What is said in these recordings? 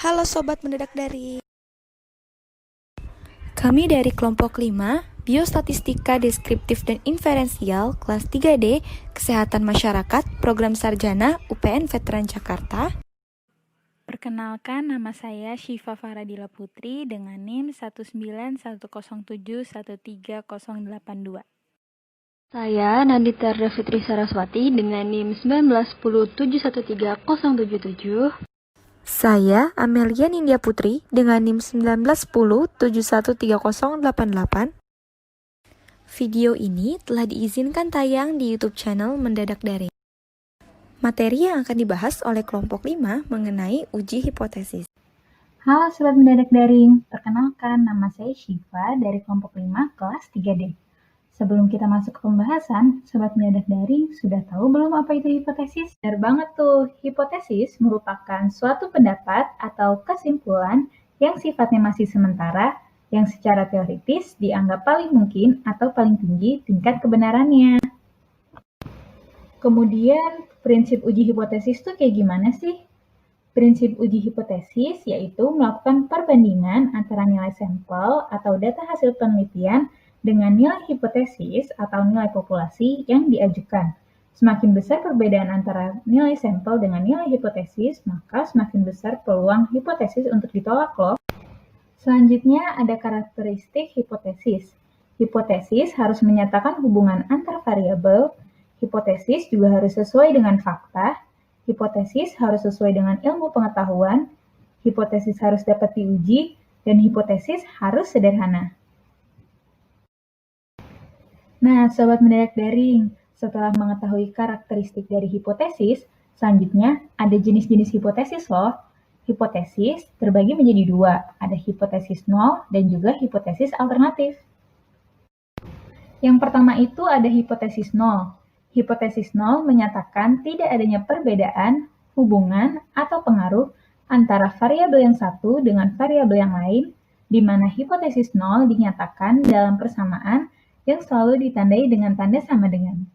Halo Sobat Mendadak Dari. Kami dari kelompok 5, Biostatistika Deskriptif dan Inferensial, kelas 3D, Kesehatan Masyarakat, Program Sarjana, UPN Veteran Jakarta. Perkenalkan, nama saya Syifa Faradila Putri dengan NIM 19107130082. Saya Nandita Fitri Saraswati dengan NIM 19107130077. Saya Amelia Nindya Putri dengan NIM 19107130088. Video ini telah diizinkan tayang di YouTube channel Mendadak Daring. Materi yang akan dibahas oleh kelompok 5 mengenai uji hipotesis. Halo Sobat Mendadak Daring, perkenalkan nama saya Syifa dari kelompok 5 kelas 3D. Sebelum kita masuk ke pembahasan, Sobat Mendadak Daring sudah tahu belum apa itu hipotesis? Benar banget tuh, hipotesis merupakan suatu pendapat atau kesimpulan yang sifatnya masih sementara, yang secara teoritis dianggap paling mungkin atau paling tinggi tingkat kebenarannya. Kemudian, prinsip uji hipotesis tuh kayak gimana sih? Prinsip uji hipotesis yaitu melakukan perbandingan antara nilai sampel atau data hasil penelitian dengan nilai hipotesis atau nilai populasi yang diajukan. Semakin besar perbedaan antara nilai sampel dengan nilai hipotesis, maka semakin besar peluang hipotesis untuk ditolak loh. Selanjutnya ada karakteristik hipotesis. Hipotesis harus menyatakan hubungan antar variabel. Hipotesis juga harus sesuai dengan fakta. Hipotesis harus sesuai dengan ilmu pengetahuan. Hipotesis harus dapat diuji. Dan hipotesis harus sederhana. Nah, Sobat Mendadak Daring, setelah mengetahui karakteristik dari hipotesis, selanjutnya ada jenis-jenis hipotesis loh. Hipotesis terbagi menjadi dua, ada hipotesis nol dan juga hipotesis alternatif. Yang pertama itu ada hipotesis nol. Hipotesis nol menyatakan tidak adanya perbedaan, hubungan, atau pengaruh antara variabel yang satu dengan variabel yang lain, di mana hipotesis nol dinyatakan dalam persamaan yang selalu ditandai dengan tanda sama dengan.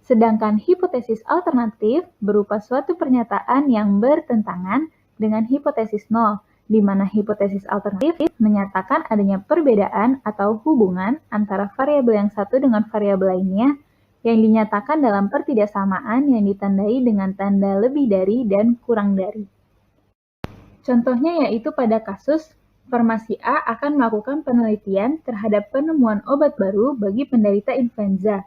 Sedangkan hipotesis alternatif berupa suatu pernyataan yang bertentangan dengan hipotesis nol, di mana hipotesis alternatif menyatakan adanya perbedaan atau hubungan antara variabel yang satu dengan variabel lainnya yang dinyatakan dalam pertidaksamaan yang ditandai dengan tanda lebih dari dan kurang dari. Contohnya yaitu pada kasus farmasi A akan melakukan penelitian terhadap penemuan obat baru bagi penderita influenza.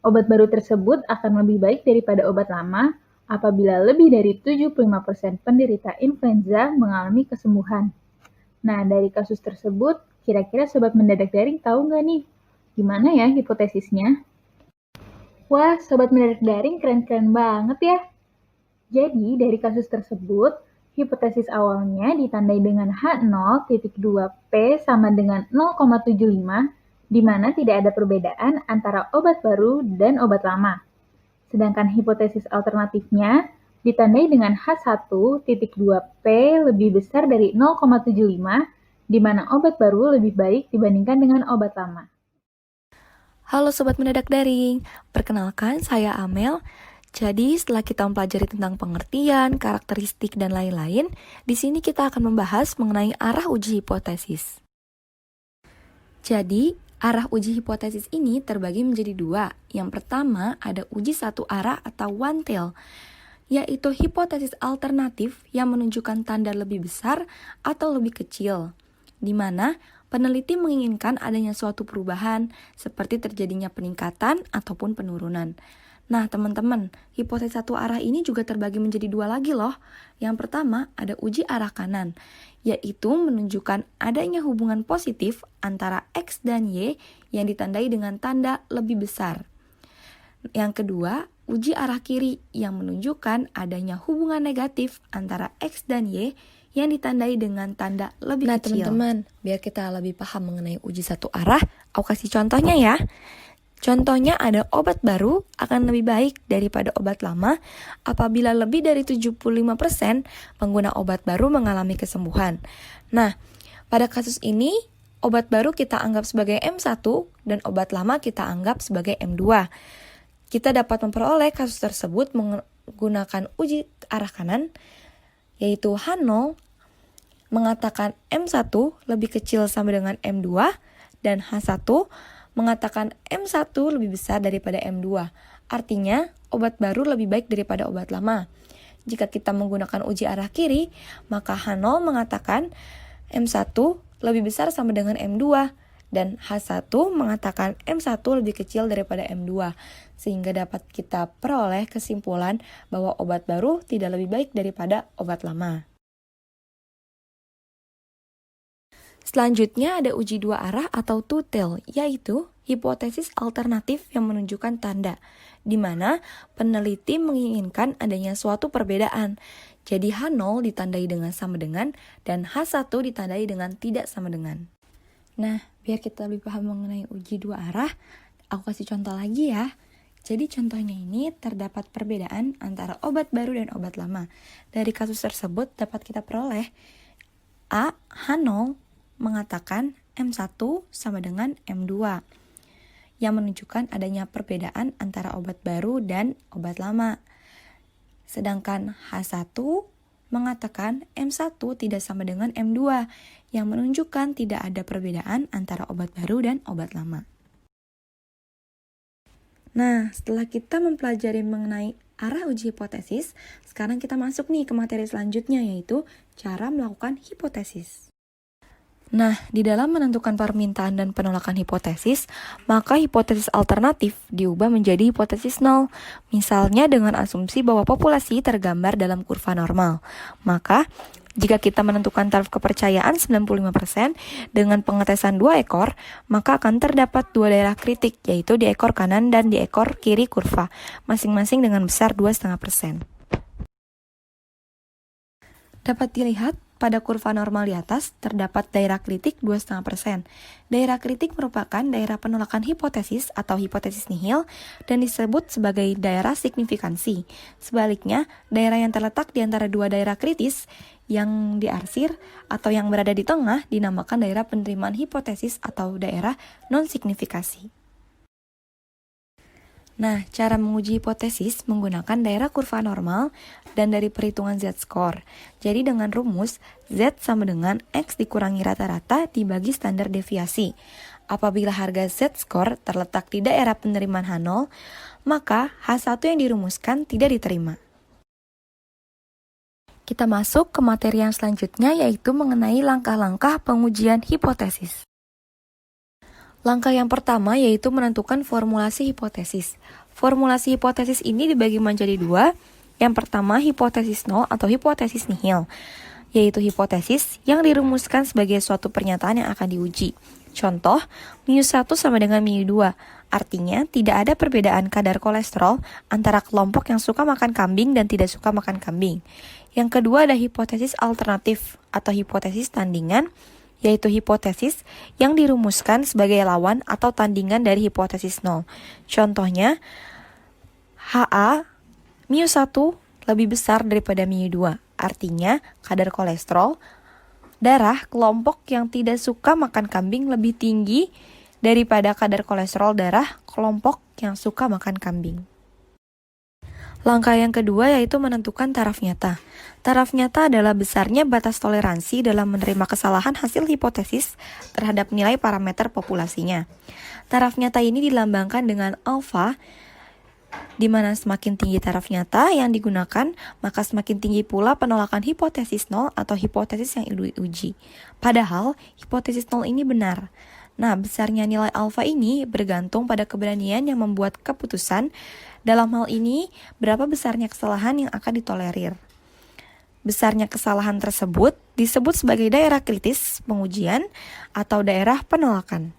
Obat baru tersebut akan lebih baik daripada obat lama apabila lebih dari 75% penderita influenza mengalami kesembuhan. Nah, dari kasus tersebut, kira-kira Sobat Mendadak Daring tahu nggak nih? Gimana ya hipotesisnya? Wah, Sobat Mendadak Daring keren-keren banget ya! Jadi, dari kasus tersebut, hipotesis awalnya ditandai dengan H0.2P sama dengan 0,75, di mana tidak ada perbedaan antara obat baru dan obat lama. Sedangkan hipotesis alternatifnya ditandai dengan H1.2P lebih besar dari 0,75, di mana obat baru lebih baik dibandingkan dengan obat lama. Halo Sobat Mendadak Daring, perkenalkan saya Amel. Jadi setelah kita mempelajari tentang pengertian, karakteristik, dan lain-lain, di sini kita akan membahas mengenai arah uji hipotesis. Jadi, arah uji hipotesis ini terbagi menjadi dua. Yang pertama ada uji satu arah atau one tail, yaitu hipotesis alternatif yang menunjukkan tanda lebih besar atau lebih kecil, di mana peneliti menginginkan adanya suatu perubahan seperti terjadinya peningkatan ataupun penurunan. Nah teman-teman, hipotesis satu arah ini juga terbagi menjadi dua lagi loh. Yang pertama ada uji arah kanan, yaitu menunjukkan adanya hubungan positif antara X dan Y yang ditandai dengan tanda lebih besar. Yang kedua, uji arah kiri yang menunjukkan adanya hubungan negatif antara X dan Y yang ditandai dengan tanda lebih kecil. Nah teman-teman, biar kita lebih paham mengenai uji satu arah, aku kasih contohnya ya. Contohnya ada obat baru akan lebih baik daripada obat lama apabila lebih dari 75% pengguna obat baru mengalami kesembuhan. Nah, pada kasus ini obat baru kita anggap sebagai M1 dan obat lama kita anggap sebagai M2. Kita dapat memperoleh kasus tersebut menggunakan uji arah kanan yaitu H0 mengatakan M1 lebih kecil sama dengan M2, dan H1 mengatakan M1 lebih besar daripada M2. Artinya, obat baru lebih baik daripada obat lama. Jika kita menggunakan uji arah kiri, maka H0 mengatakan M1 lebih besar sama dengan M2, dan H1 mengatakan M1 lebih kecil daripada M2, sehingga dapat kita peroleh kesimpulan bahwa obat baru tidak lebih baik daripada obat lama. Selanjutnya ada uji dua arah atau two-tail, yaitu hipotesis alternatif yang menunjukkan tanda, di mana peneliti menginginkan adanya suatu perbedaan. Jadi H0 ditandai dengan sama dengan, dan H1 ditandai dengan tidak sama dengan. Nah, biar kita lebih paham mengenai uji dua arah, aku kasih contoh lagi ya. Jadi contohnya ini terdapat perbedaan antara obat baru dan obat lama. Dari kasus tersebut dapat kita peroleh A. H0 mengatakan M1 sama dengan M2, yang menunjukkan adanya perbedaan antara obat baru dan obat lama. Sedangkan H1 mengatakan M1 tidak sama dengan M2, yang menunjukkan tidak ada perbedaan antara obat baru dan obat lama. Nah, setelah kita mempelajari mengenai arah uji hipotesis, sekarang kita masuk nih ke materi selanjutnya, yaitu cara melakukan hipotesis. Nah, di dalam menentukan permintaan dan penolakan hipotesis, maka hipotesis alternatif diubah menjadi hipotesis nol. Misalnya dengan asumsi bahwa populasi tergambar dalam kurva normal. Maka, jika kita menentukan taraf kepercayaan 95% dengan pengetesan 2 ekor, maka akan terdapat 2 daerah kritik, yaitu di ekor kanan dan di ekor kiri kurva, masing-masing dengan besar 2,5%. Dapat dilihat pada kurva normal di atas terdapat daerah kritik 2,5%. Daerah kritik merupakan daerah penolakan hipotesis atau hipotesis nihil dan disebut sebagai daerah signifikansi. Sebaliknya, daerah yang terletak di antara dua daerah kritis yang diarsir atau yang berada di tengah dinamakan daerah penerimaan hipotesis atau daerah non-signifikasi. Nah, cara menguji hipotesis menggunakan daerah kurva normal dan dari perhitungan z-score. Jadi dengan rumus z sama dengan x dikurangi rata-rata dibagi standar deviasi. Apabila harga z-score terletak di daerah penerimaan H0, maka H1 yang dirumuskan tidak diterima. Kita masuk ke materi yang selanjutnya, yaitu mengenai langkah-langkah pengujian hipotesis. Langkah yang pertama yaitu menentukan formulasi hipotesis. Formulasi hipotesis ini dibagi menjadi dua. Yang pertama hipotesis nol atau hipotesis nihil, yaitu hipotesis yang dirumuskan sebagai suatu pernyataan yang akan diuji. Contoh, μ1 sama dengan μ2, artinya tidak ada perbedaan kadar kolesterol antara kelompok yang suka makan kambing dan tidak suka makan kambing. Yang kedua ada hipotesis alternatif atau hipotesis tandingan, yaitu hipotesis yang dirumuskan sebagai lawan atau tandingan dari hipotesis nol. Contohnya, HA μ1 lebih besar daripada μ2, artinya kadar kolesterol darah kelompok yang tidak suka makan kambing lebih tinggi daripada kadar kolesterol darah kelompok yang suka makan kambing. Langkah yang kedua yaitu menentukan taraf nyata. Taraf nyata adalah besarnya batas toleransi dalam menerima kesalahan hasil hipotesis terhadap nilai parameter populasinya. Taraf nyata ini dilambangkan dengan alfa, di mana semakin tinggi taraf nyata yang digunakan, maka semakin tinggi pula penolakan hipotesis nol atau hipotesis yang diuji. Padahal, hipotesis nol ini benar. Nah, besarnya nilai alfa ini bergantung pada keberanian yang membuat keputusan. Dalam hal ini, berapa besarnya kesalahan yang akan ditolerir. Besarnya kesalahan tersebut disebut sebagai daerah kritis pengujian atau daerah penolakan.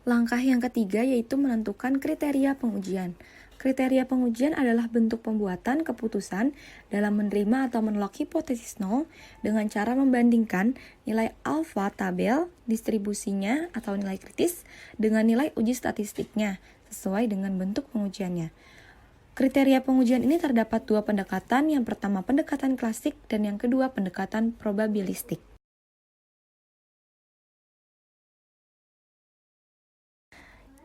Langkah yang ketiga yaitu menentukan kriteria pengujian. Kriteria pengujian adalah bentuk pembuatan keputusan dalam menerima atau menolak hipotesis nol dengan cara membandingkan nilai alfa tabel distribusinya atau nilai kritis dengan nilai uji statistiknya sesuai dengan bentuk pengujiannya. Kriteria pengujian ini terdapat dua pendekatan, yang pertama pendekatan klasik dan yang kedua pendekatan probabilistik.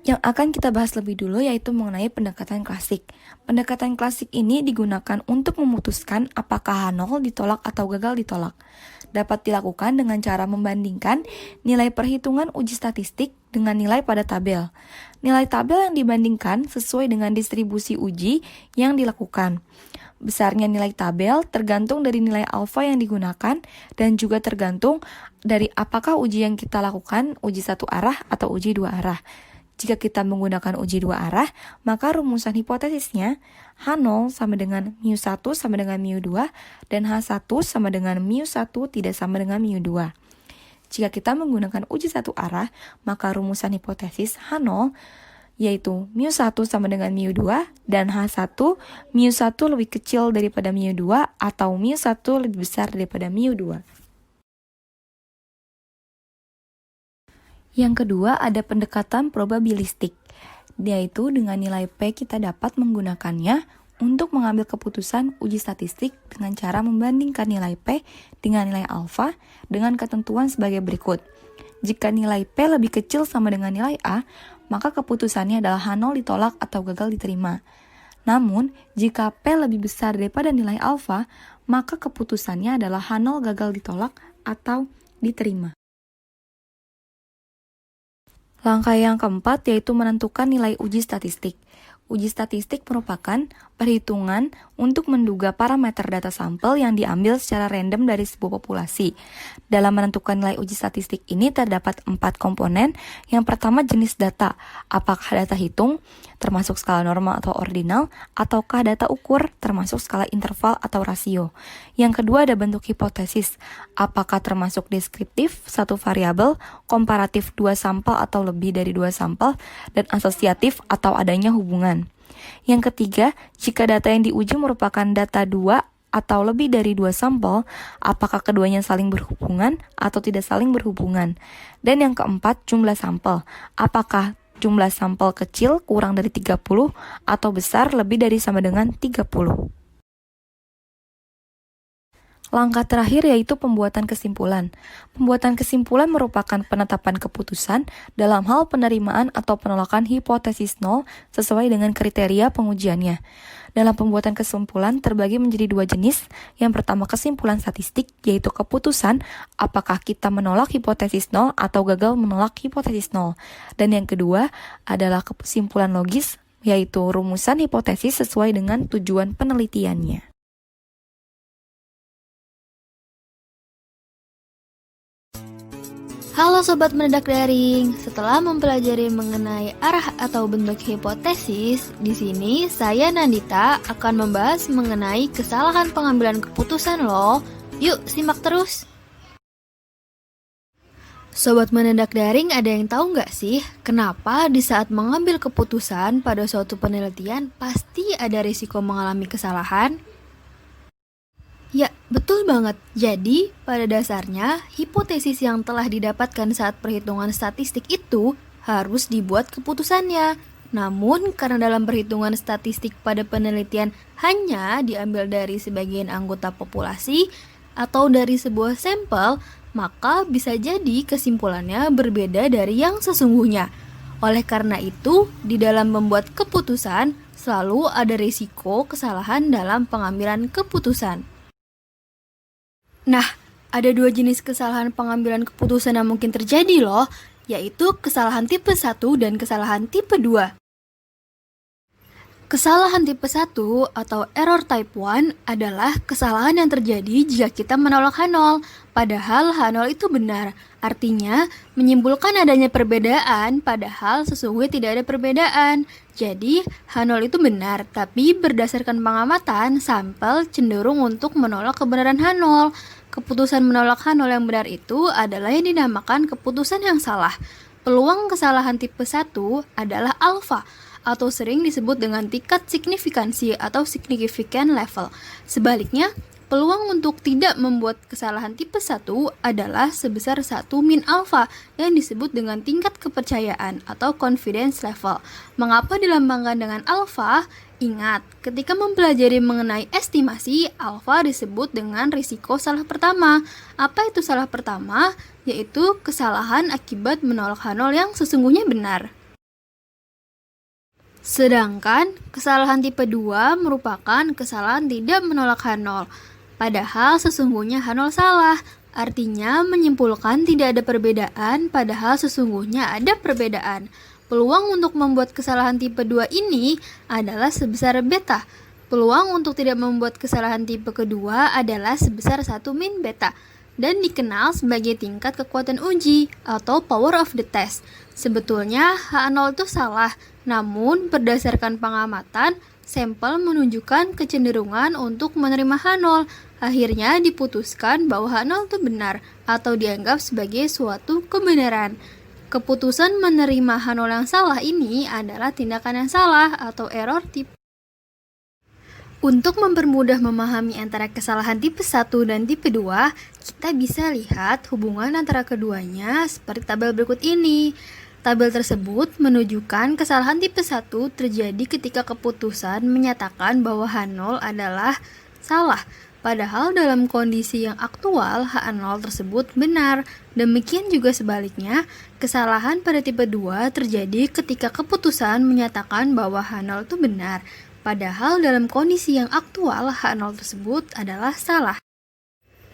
Yang akan kita bahas lebih dulu yaitu mengenai pendekatan klasik. Pendekatan klasik ini digunakan untuk memutuskan apakah H0 ditolak atau gagal ditolak. Dapat dilakukan dengan cara membandingkan nilai perhitungan uji statistik dengan nilai pada tabel. Nilai tabel yang dibandingkan sesuai dengan distribusi uji yang dilakukan. Besarnya nilai tabel tergantung dari nilai alfa yang digunakan dan juga tergantung dari apakah uji yang kita lakukan uji satu arah atau uji dua arah. Jika kita menggunakan uji dua arah, maka rumusan hipotesisnya H0 sama dengan mu1 sama dengan mu2 dan H1 sama dengan mu1 tidak sama dengan mu2. Jika kita menggunakan uji satu arah, maka rumusan hipotesis H0 yaitu mu1 sama dengan mu2 dan H1 mu1 lebih kecil daripada mu2 atau mu1 lebih besar daripada mu2. Yang kedua ada pendekatan probabilistik, yaitu dengan nilai P kita dapat menggunakannya untuk mengambil keputusan uji statistik dengan cara membandingkan nilai P dengan nilai alfa dengan ketentuan sebagai berikut. Jika nilai P lebih kecil sama dengan nilai A, maka keputusannya adalah H0 ditolak atau gagal diterima. Namun, jika P lebih besar daripada nilai alfa, maka keputusannya adalah H0 gagal ditolak atau diterima. Langkah yang keempat yaitu menentukan nilai uji statistik. Uji statistik merupakan perhitungan untuk menduga parameter data sampel yang diambil secara random dari sebuah populasi. Dalam menentukan nilai uji statistik ini terdapat 4 komponen. Yang pertama jenis data, apakah data hitung, termasuk skala normal atau ordinal, ataukah data ukur, termasuk skala interval atau rasio. Yang kedua ada bentuk hipotesis, apakah termasuk deskriptif, satu variabel, komparatif 2 sampel atau lebih dari 2 sampel, dan asosiatif atau adanya hubungan. Yang ketiga, jika data yang diuji merupakan data 2 atau lebih dari 2 sampel, apakah keduanya saling berhubungan atau tidak saling berhubungan. Dan yang keempat, jumlah sampel. Apakah jumlah sampel kecil kurang dari 30 atau besar lebih dari sama dengan 30. Langkah terakhir yaitu pembuatan kesimpulan. Pembuatan kesimpulan merupakan penetapan keputusan dalam hal penerimaan atau penolakan hipotesis nol sesuai dengan kriteria pengujiannya. Dalam pembuatan kesimpulan terbagi menjadi 2 jenis. Yang pertama kesimpulan statistik, yaitu keputusan apakah kita menolak hipotesis nol atau gagal menolak hipotesis nol. Dan yang kedua adalah kesimpulan logis, yaitu rumusan hipotesis sesuai dengan tujuan penelitiannya. Halo Sobat Mendadak Daring, setelah mempelajari mengenai arah atau bentuk hipotesis, di sini saya Nandita akan membahas mengenai kesalahan pengambilan keputusan loh. Yuk simak terus. Sobat Mendadak Daring, ada yang tahu nggak sih kenapa di saat mengambil keputusan pada suatu penelitian pasti ada risiko mengalami kesalahan? Ya, betul banget. Jadi, pada dasarnya, hipotesis yang telah didapatkan saat perhitungan statistik itu harus dibuat keputusannya. Namun, karena dalam perhitungan statistik pada penelitian hanya diambil dari sebagian anggota populasi atau dari sebuah sampel, maka bisa jadi kesimpulannya berbeda dari yang sesungguhnya. Oleh karena itu, di dalam membuat keputusan, selalu ada risiko kesalahan dalam pengambilan keputusan. Nah, ada 2 jenis kesalahan pengambilan keputusan yang mungkin terjadi loh, yaitu kesalahan tipe 1 dan kesalahan tipe 2. Kesalahan tipe 1 atau error type 1 adalah kesalahan yang terjadi jika kita menolak H0, padahal H0 itu benar. Artinya, menyimpulkan adanya perbedaan, padahal sesungguhnya tidak ada perbedaan. Jadi, H0 itu benar, tapi berdasarkan pengamatan, sampel cenderung untuk menolak kebenaran H0. Keputusan menolak H0 yang benar itu adalah yang dinamakan keputusan yang salah. Peluang kesalahan tipe 1 adalah alfa, atau sering disebut dengan tingkat signifikansi atau significant level. Sebaliknya, peluang untuk tidak membuat kesalahan tipe 1 adalah sebesar 1 min alfa yang disebut dengan tingkat kepercayaan atau confidence level. Mengapa dilambangkan dengan alfa? Ingat, ketika mempelajari mengenai estimasi, alfa disebut dengan risiko salah pertama. Apa itu salah pertama? Yaitu kesalahan akibat menolak H0 yang sesungguhnya benar. Sedangkan kesalahan tipe 2 merupakan kesalahan tidak menolak H0. Padahal sesungguhnya H0 salah, artinya menyimpulkan tidak ada perbedaan padahal sesungguhnya ada perbedaan. Peluang untuk membuat kesalahan tipe 2 ini adalah sebesar beta. Peluang untuk tidak membuat kesalahan tipe kedua adalah sebesar 1 min beta dan dikenal sebagai tingkat kekuatan uji atau power of the test. Sebetulnya H0 itu salah, namun berdasarkan pengamatan, sampel menunjukkan kecenderungan untuk menerima H0. Akhirnya diputuskan bahwa H0 itu benar atau dianggap sebagai suatu kebenaran. Keputusan menerima H0 yang salah ini adalah tindakan yang salah atau error tipe. Untuk mempermudah memahami antara kesalahan tipe 1 dan tipe 2, kita bisa lihat hubungan antara keduanya seperti tabel berikut ini. Tabel tersebut menunjukkan kesalahan tipe 1 terjadi ketika keputusan menyatakan bahwa H0 adalah salah. Padahal dalam kondisi yang aktual, H0 tersebut benar. Demikian juga sebaliknya, kesalahan pada tipe 2 terjadi ketika keputusan menyatakan bahwa H0 itu benar. Padahal dalam kondisi yang aktual, H0 tersebut adalah salah.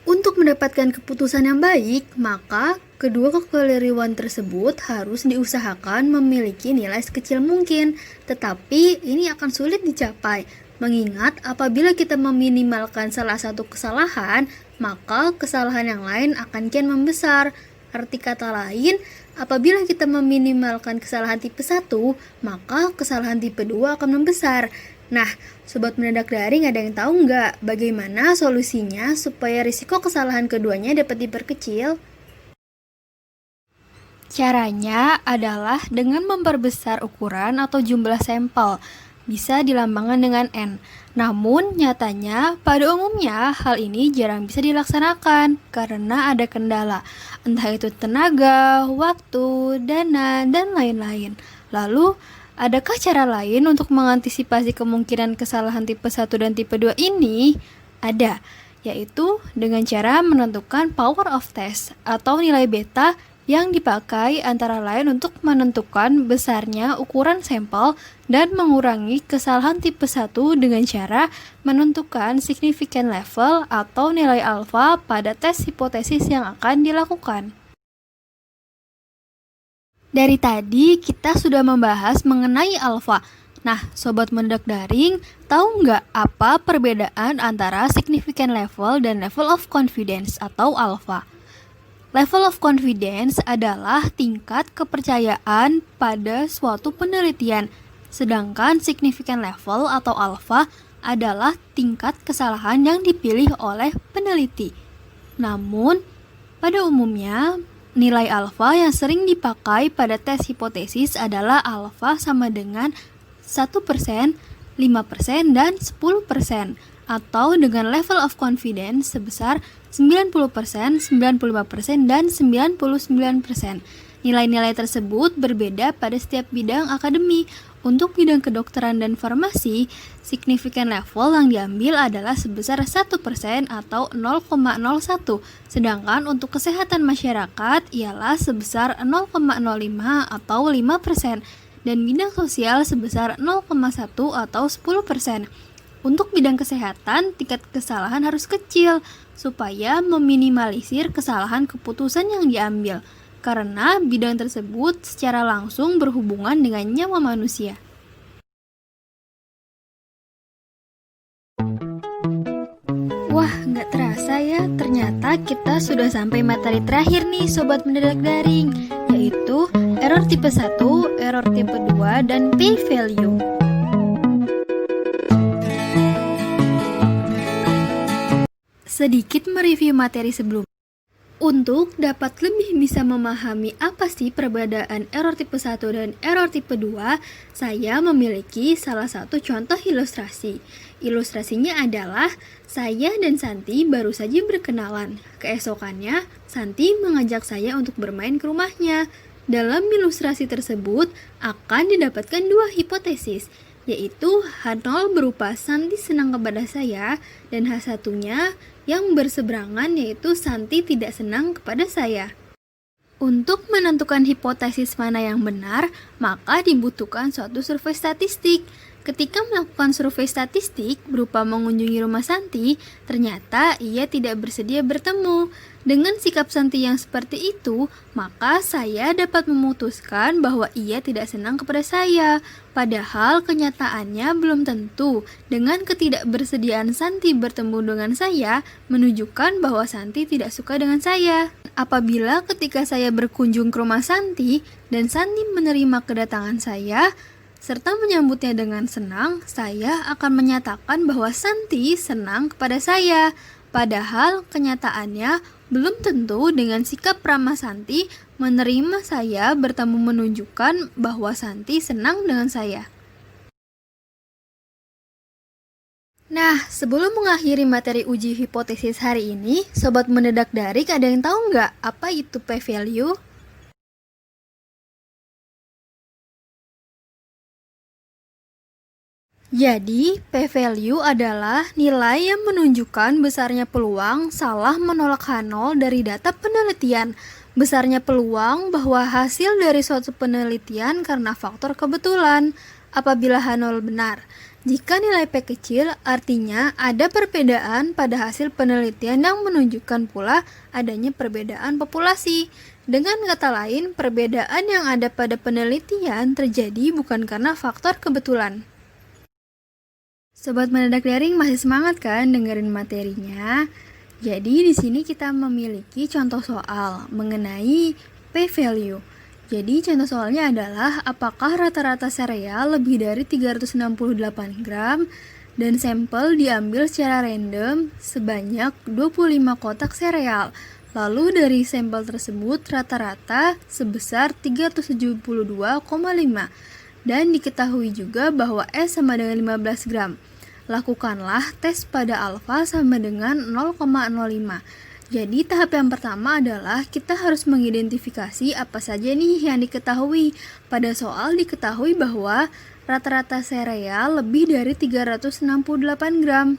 Untuk mendapatkan keputusan yang baik, maka kedua kekeliruan tersebut harus diusahakan memiliki nilai sekecil mungkin. Tetapi ini akan sulit dicapai, mengingat apabila kita meminimalkan salah satu kesalahan, maka kesalahan yang lain akan kian membesar. Arti kata lain, apabila kita meminimalkan kesalahan tipe 1, maka kesalahan tipe 2 akan membesar. Nah, Sobat Mendadak Daring ada yang tahu nggak bagaimana solusinya supaya risiko kesalahan keduanya dapat diperkecil? Caranya adalah dengan memperbesar ukuran atau jumlah sampel, bisa dilambangkan dengan N. Namun, nyatanya pada umumnya hal ini jarang bisa dilaksanakan karena ada kendala, entah itu tenaga, waktu, dana, dan lain-lain. Lalu, adakah cara lain untuk mengantisipasi kemungkinan kesalahan tipe 1 dan tipe 2 ini? Ada, yaitu dengan cara menentukan power of test atau nilai beta yang dipakai antara lain untuk menentukan besarnya ukuran sampel dan mengurangi kesalahan tipe 1 dengan cara menentukan significant level atau nilai alfa pada tes hipotesis yang akan dilakukan. Dari tadi kita sudah membahas mengenai alfa. Nah, Sobat Mendadak Daring, tahu nggak apa perbedaan antara significant level dan level of confidence atau alfa? Level of confidence adalah tingkat kepercayaan pada suatu penelitian, sedangkan significant level atau alfa adalah tingkat kesalahan yang dipilih oleh peneliti. Namun, pada umumnya, nilai alfa yang sering dipakai pada tes hipotesis adalah alfa sama dengan 1%, 5%, dan 10%, atau dengan level of confidence sebesar 90%, 95%, dan 99%. Nilai-nilai tersebut berbeda pada setiap bidang akademi. Untuk bidang kedokteran dan farmasi, significant level yang diambil adalah sebesar 1% atau 0,01, sedangkan untuk kesehatan masyarakat ialah sebesar 0,05 atau 5%, dan bidang sosial sebesar 0,1 atau 10%. Untuk bidang kesehatan, tingkat kesalahan harus kecil, supaya meminimalisir kesalahan keputusan yang diambil, karena bidang tersebut secara langsung berhubungan dengan nyawa manusia. Wah, nggak terasa ya, ternyata kita sudah sampai materi terakhir nih Sobat Mendadak Daring, yaitu error tipe 1, error tipe 2, dan p-value. Sedikit mereview materi sebelumnya. Untuk dapat lebih bisa memahami apa sih perbedaan error tipe 1 dan error tipe 2, saya memiliki salah satu contoh ilustrasi. Ilustrasinya adalah saya dan Santi baru saja berkenalan. Keesokannya, Santi mengajak saya untuk bermain ke rumahnya. Dalam ilustrasi tersebut akan didapatkan dua hipotesis, yaitu H0 berupa Santi senang kepada saya, dan H1-nya yang berseberangan yaitu Santi tidak senang kepada saya. Untuk menentukan hipotesis mana yang benar, maka dibutuhkan suatu survei statistik. Ketika melakukan survei statistik berupa mengunjungi rumah Santi, ternyata ia tidak bersedia bertemu. Dengan sikap Santi yang seperti itu, maka saya dapat memutuskan bahwa ia tidak senang kepada saya. Padahal kenyataannya belum tentu. Dengan ketidakbersediaan Santi bertemu dengan saya, menunjukkan bahwa Santi tidak suka dengan saya. Apabila ketika saya berkunjung ke rumah Santi dan Santi menerima kedatangan saya, serta menyambutnya dengan senang, saya akan menyatakan bahwa Santi senang kepada saya. Padahal kenyataannya belum tentu. Dengan sikap ramah Santi menerima saya bertemu menunjukkan bahwa Santi senang dengan saya. Nah, sebelum mengakhiri materi uji hipotesis hari ini, Sobat Mendadak Daring ada yang tahu nggak apa itu p-value? Jadi, p-value adalah nilai yang menunjukkan besarnya peluang salah menolak H0 dari data penelitian. Besarnya peluang bahwa hasil dari suatu penelitian karena faktor kebetulan apabila H0 benar. Jika nilai P kecil, artinya ada perbedaan pada hasil penelitian yang menunjukkan pula adanya perbedaan populasi. Dengan kata lain, perbedaan yang ada pada penelitian terjadi bukan karena faktor kebetulan. Sobat Mendadak Daring masih semangat kan dengerin materinya? Jadi di sini kita memiliki contoh soal mengenai p-value. Jadi contoh soalnya adalah apakah rata-rata sereal lebih dari 368 gram dan sampel diambil secara random sebanyak 25 kotak sereal. Lalu dari sampel tersebut rata-rata sebesar 372,5 dan diketahui juga bahwa S sama dengan 15 gram. Lakukanlah tes pada alfa sama dengan 0,05. Jadi tahap yang pertama adalah kita harus mengidentifikasi apa saja nih yang diketahui. Pada soal diketahui bahwa rata-rata sereal lebih dari 368 gram.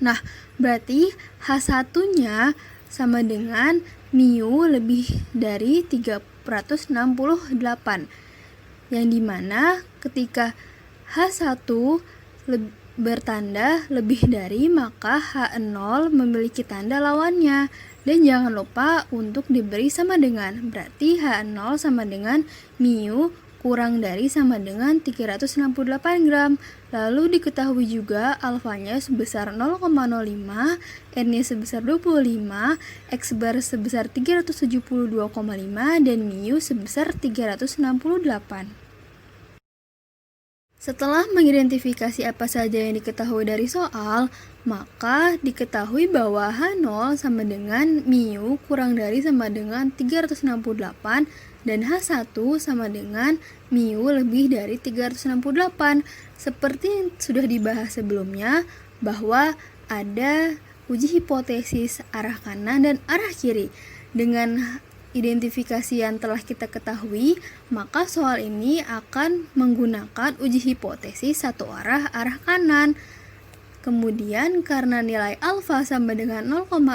Nah, berarti H1-nya sama dengan mu lebih dari 368. Yang dimana ketika H1 bertanda lebih dari, maka H0 memiliki tanda lawannya. Dan jangan lupa untuk diberi sama dengan, berarti H0 sama dengan mu kurang dari sama dengan 368 gram. Lalu diketahui juga alfanya sebesar 0,05, n-nya sebesar 25, x bar sebesar 372,5, dan mu sebesar 368. Setelah mengidentifikasi apa saja yang diketahui dari soal, maka diketahui bahwa H0 sama dengan mu kurang dari sama dengan 368 dan H1 sama dengan mu lebih dari 368. Seperti yang sudah dibahas sebelumnya, bahwa ada uji hipotesis arah kanan dan arah kiri. Dengan identifikasi yang telah kita ketahui, maka soal ini akan menggunakan uji hipotesis satu arah kanan. Kemudian karena nilai alfa sama dengan 0,05,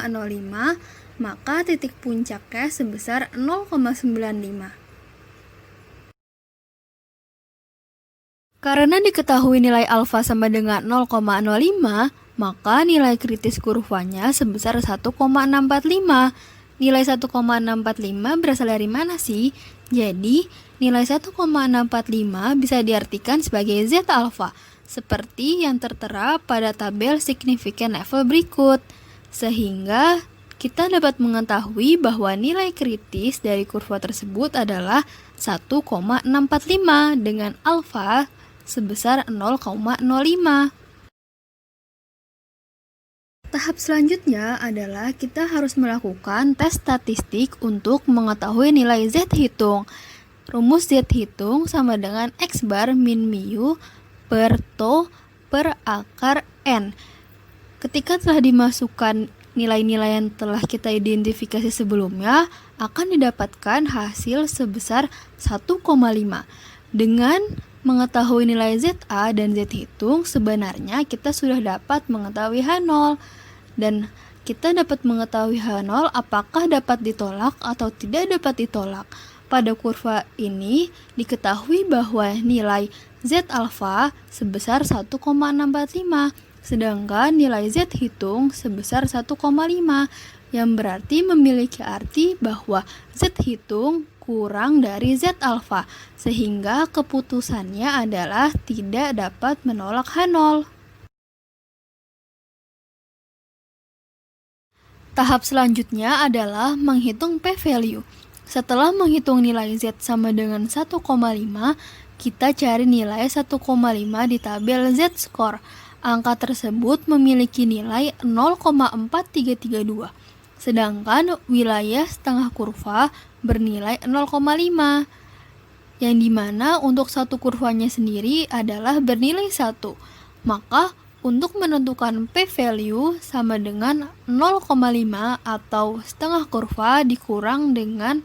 maka titik puncaknya sebesar 0,95. Karena diketahui nilai alfa sama dengan 0,05, maka nilai kritis kurvanya sebesar 1,645. Nilai 1,645 berasal dari mana sih? Jadi, nilai 1,645 bisa diartikan sebagai Z alpha, seperti yang tertera pada tabel significant level berikut. Sehingga, kita dapat mengetahui bahwa nilai kritis dari kurva tersebut adalah 1,645 dengan alfa sebesar 0,05. Tahap selanjutnya adalah kita harus melakukan tes statistik untuk mengetahui nilai Z hitung. Rumus Z hitung sama dengan X bar min mu per to per akar N. Ketika telah dimasukkan nilai-nilai yang telah kita identifikasi sebelumnya, akan didapatkan hasil sebesar 1,5. Dengan mengetahui nilai ZA dan Z hitung, sebenarnya kita sudah dapat mengetahui H0. Dan kita dapat mengetahui H0 apakah dapat ditolak atau tidak dapat ditolak. Pada kurva ini diketahui bahwa nilai Z alfa sebesar 1,645, sedangkan nilai Z hitung sebesar 1,5, yang berarti memiliki arti bahwa Z hitung kurang dari Z alfa, sehingga keputusannya adalah tidak dapat menolak H0. Tahap selanjutnya adalah menghitung p-value. Setelah menghitung nilai Z sama dengan 1,5, kita cari nilai 1,5 di tabel Z-score. Angka tersebut memiliki nilai 0,4332, sedangkan wilayah setengah kurva bernilai 0,5, yang dimana untuk satu kurvanya sendiri adalah bernilai 1. Maka untuk menentukan p-value sama dengan 0,5 atau setengah kurva dikurang dengan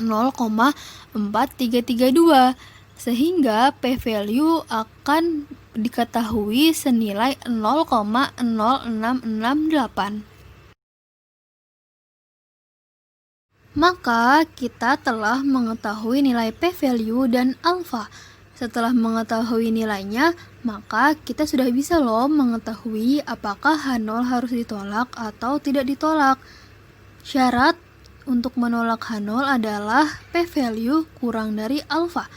0,4332, sehingga p-value akan diketahui senilai 0,0668. Maka kita telah mengetahui nilai p-value dan alfa. Setelah mengetahui nilainya, maka kita sudah bisa mengetahui apakah H0 harus ditolak atau tidak ditolak. Syarat untuk menolak H0 adalah p-value kurang dari alfa.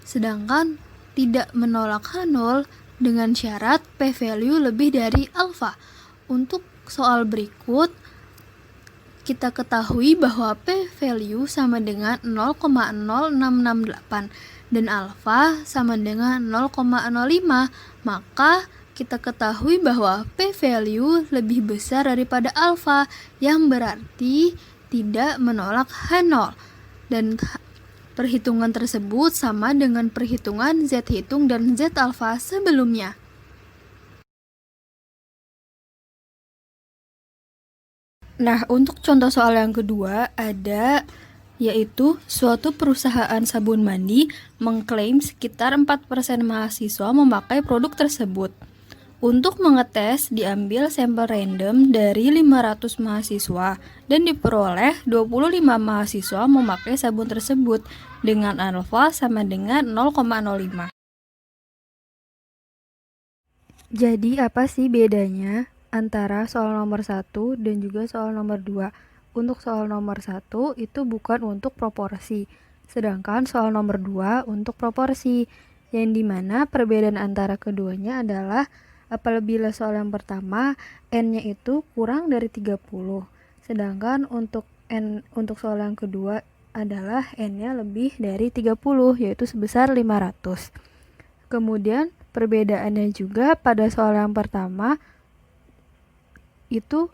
Sedangkan tidak menolak H0 dengan syarat p-value lebih dari alfa. Untuk soal berikut, kita ketahui bahwa p-value sama dengan 0,0668 dan alfa sama dengan 0,05, maka kita ketahui bahwa p-value lebih besar daripada alfa, yang berarti tidak menolak H0. Dan perhitungan tersebut sama dengan perhitungan Z hitung dan Z alfa sebelumnya. Nah, untuk contoh soal yang kedua ada yaitu suatu perusahaan sabun mandi mengklaim sekitar 4% mahasiswa memakai produk tersebut. Untuk mengetes, diambil sampel random dari 500 mahasiswa dan diperoleh 25 mahasiswa memakai sabun tersebut dengan alfa sama dengan 0,05. Jadi apa sih bedanya antara soal nomor 1 dan juga soal nomor 2? Untuk soal nomor 1 itu bukan untuk proporsi, sedangkan soal nomor 2 untuk proporsi, yang dimana perbedaan antara keduanya adalah apabila soal yang pertama n-nya itu kurang dari 30, sedangkan untuk soal yang kedua adalah n-nya lebih dari 30, yaitu sebesar 500. Kemudian perbedaannya juga pada soal yang pertama itu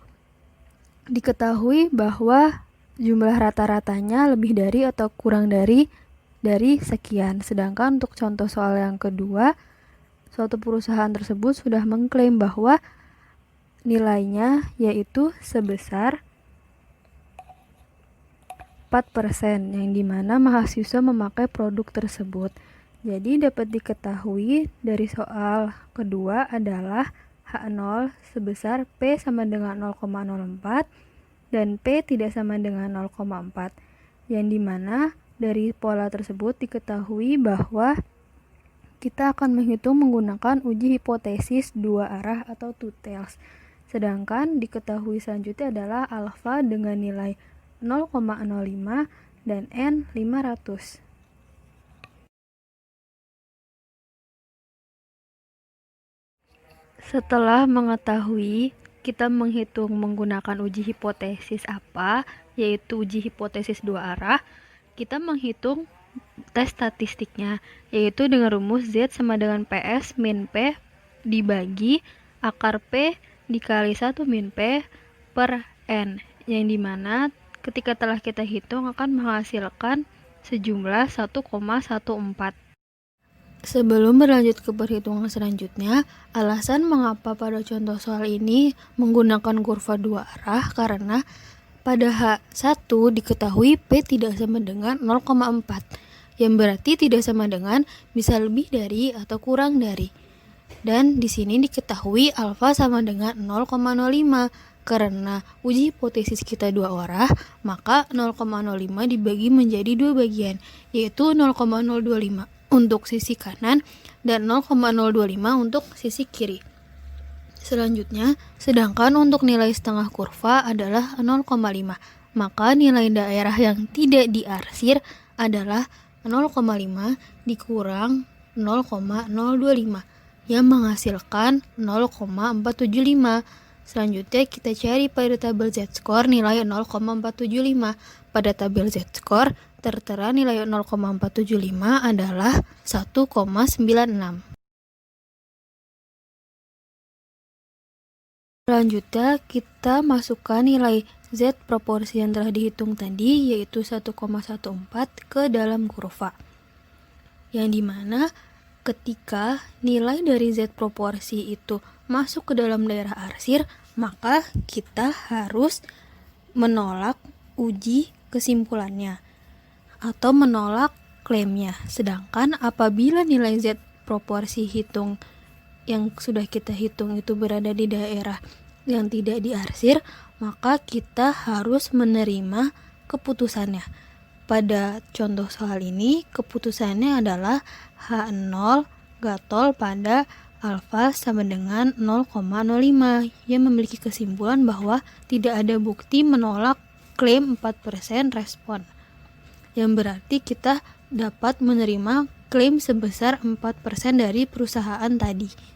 diketahui bahwa jumlah rata-ratanya lebih dari atau kurang dari sekian. Sedangkan untuk contoh soal yang kedua, suatu perusahaan tersebut sudah mengklaim bahwa nilainya yaitu sebesar 4%, yang dimana mahasiswa memakai produk tersebut. Jadi dapat diketahui dari soal kedua adalah H0 sebesar P sama dengan 0,04 dan P tidak sama dengan 0,4, yang dimana dari pola tersebut diketahui bahwa kita akan menghitung menggunakan uji hipotesis dua arah atau two tails. Sedangkan diketahui selanjutnya adalah alfa dengan nilai 0,05 dan n 500. Setelah mengetahui kita menghitung menggunakan uji hipotesis apa, yaitu uji hipotesis dua arah, kita menghitung tes statistiknya, yaitu dengan rumus Z sama dengan PS min P dibagi akar P dikali 1 min P per N, yang dimana ketika telah kita hitung akan menghasilkan sejumlah 1,14. Sebelum berlanjut ke perhitungan selanjutnya, alasan mengapa pada contoh soal ini menggunakan kurva dua arah karena pada H1 diketahui P tidak sama dengan 0,4, yang berarti tidak sama dengan bisa lebih dari atau kurang dari. Dan di sini diketahui alfa sama dengan 0,05, Karena uji hipotesis kita 2 arah, maka 0,05 dibagi menjadi 2 bagian, yaitu 0,025 untuk sisi kanan dan 0,025 untuk sisi kiri. Selanjutnya, sedangkan untuk nilai setengah kurva adalah 0,5, maka nilai daerah yang tidak diarsir adalah 0,5 dikurang 0,025 yang menghasilkan 0,475. Selanjutnya kita cari pada tabel Z-score nilai 0,475. Pada tabel Z-score tertera nilai 0,475 adalah 1,96. Selanjutnya kita masukkan nilai Z proporsi yang telah dihitung tadi, yaitu 1,14 ke dalam kurva. Yang dimana ketika nilai dari Z proporsi itu masuk ke dalam daerah arsir, maka kita harus menolak uji kesimpulannya atau menolak klaimnya. Sedangkan apabila nilai Z proporsi hitung yang sudah kita hitung itu berada di daerah yang tidak diarsir, maka kita harus menerima keputusannya. Pada contoh soal ini, keputusannya adalah H0 gatol pada alfa sama dengan 0,05 yang memiliki kesimpulan bahwa tidak ada bukti menolak klaim 4% respon. Yang berarti kita dapat menerima klaim sebesar 4% dari perusahaan tadi.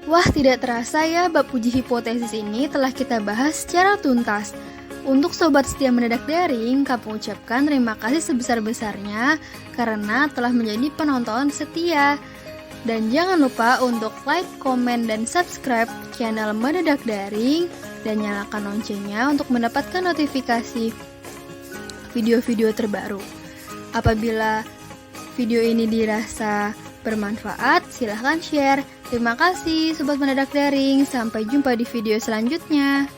Wah, tidak terasa ya, bab uji hipotesis ini telah kita bahas secara tuntas. Untuk sobat setia mendadak daring, kami ucapkan terima kasih sebesar-besarnya karena telah menjadi penonton setia. Dan jangan lupa untuk like, komen, dan subscribe channel Mendadak Daring dan nyalakan loncengnya untuk mendapatkan notifikasi video-video terbaru. Apabila video ini dirasa bermanfaat, silahkan share. Terima kasih Sobat Mendadak Daring, sampai jumpa di video selanjutnya.